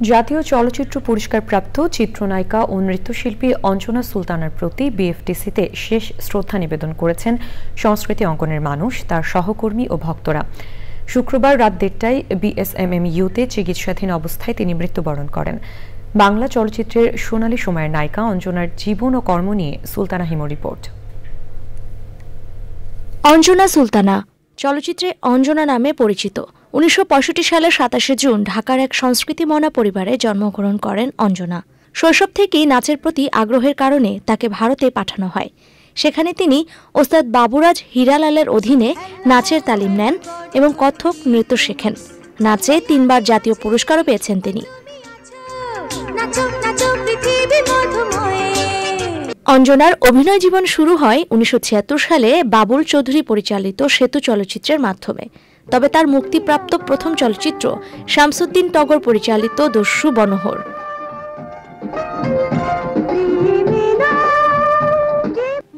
জাতীয় চলচ্চিত্র পুরস্কারপ্রাপ্ত চিত্রনায়িকা ও নৃত্যশিল্পী অঞ্জনা সুলতানার প্রতি বিএফটিসিতে শেষ শ্রদ্ধা নিবেদন করেছেন সংস্কৃতি অঙ্গনের মানুষ, তার সহকর্মী ও ভক্তরা। শুক্রবার রাত 1টায় বিএসএমএমইউতে চিকিৎসাধীন অবস্থায় তিনি মৃত্যুবরণ করেন। বাংলা চলচ্চিত্রের সোনালী সময়ের নায়িকা অঞ্জনার জীবন ও কর্ম নিয়ে সুলতানা হিমো রিপোর্ট। অঞ্জনা সুলতানা চলচ্চিত্রে অঞ্জনা নামে পরিচিত। 1965 সালের 27 জুন ঢাকার এক সংস্কৃতিমনা পরিবারে জন্মগ্রহণ করেন অঞ্জনা। শৈশব থেকেই নাচের প্রতি আগ্রহের কারণে তাকে ভারতে পাঠানো হয়। সেখানে তিনি ওস্তাদ বাবুরাজ হীরালালের অধীনে নাচের তালিম নেন এবং কত্থক নৃত্য শেখেন। নাচে 3 বার জাতীয় পুরস্কারও পেয়েছেন তিনি। অঞ্জনার অভিনয় জীবন শুরু হয় 1976 সালে বাবুল চৌধুরী পরিচালিত সেতু চলচ্চিত্রের মাধ্যমে। তবে তার মুক্তিপ্রাপ্ত প্রথম চলচ্চিত্র শামসুদ্দিন টগর পরিচালিত দস্যু বনহর।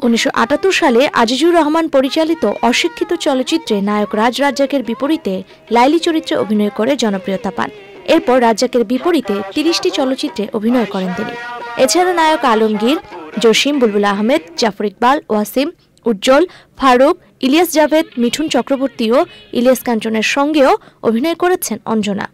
1978 সালে আজিজুর রহমান পরিচালিত অশিক্ষিত চলচ্চিত্রে নায়ক রাজ রাজ্জাকের বিপরীতে লাইলি চরিত্রে অভিনয় করে জনপ্রিয়তা পান। এরপর রাজ্জাকের বিপরীতে 30টি চলচ্চিত্রে অভিনয় করেন তিনি। এছাড়া নায়ক আলমগীর, জসিম, বুলবুল আহমেদ, জাফর ইকবাল, ওয়াসিম, উজ্জ্বল, ফারুক, ইলিয়াস জাভেদ, মিঠুন চক্রবর্তী ও ইলিয়াস কাঞ্চনের সঙ্গেও অভিনয় করেছেন অঞ্জনা।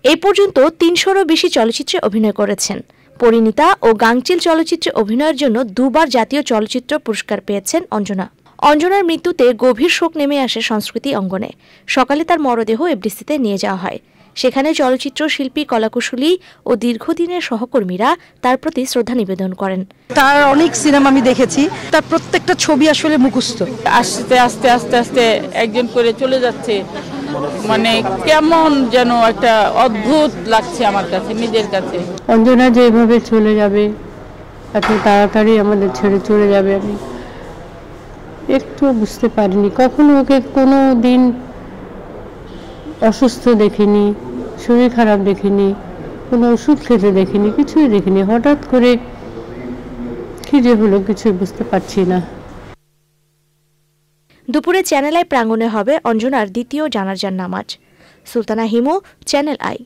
এই পর্যন্ত 300-রও বেশি চলচ্চিত্রে অভিনয় করেছেন। পরিণীতা ও গাংচিল চলচ্চিত্রে অভিনয়ের জন্য 2 বার জাতীয় চলচ্চিত্র পুরস্কার পেয়েছেন অঞ্জনা। অঞ্জনার মৃত্যুতে গভীর শোক নেমে আসে সংস্কৃতি অঙ্গনে। সকালে তার মরদেহ এফডিসিতে নিয়ে যাওয়া হয়। সেখানে চলচ্চিত্র শিল্পী, কলাকুশলী ও দীর্ঘদিনের সহকর্মীরা তার প্রতি শ্রদ্ধা নিবেদন করেন। তার অনেক সিনেমা আমি দেখেছি, তার প্রত্যেকটা ছবি আসলে মুখস্থ। আস্তে আস্তে আস্তে আস্তে একজন করে চলে যাচ্ছে, মানে কেমন যেন একটা অদ্ভুত লাগছে আমার কাছে, নিজের কাছে। অঞ্জনা যেভাবে চলে যাবে, এত তাড়াতাড়ি আমাদের ছেড়ে চলে যাবে, আমি একটু বুঝতে পারিনি। কখনো ওকে কোনো দিন অসুস্থ দেখিনি, শরীর খারাপ দেখিনি, কোনো ওষুধ খেতে দেখিনি, কিছুই দেখিনি। হঠাৎ করে কি যে হলো কিছুই বুঝতে পারছি না। দুপুরে চ্যানেল আই প্রাঙ্গণে হবে অঞ্জনার দ্বিতীয় জানাজার নামাজ। Sultana Himu, channel I.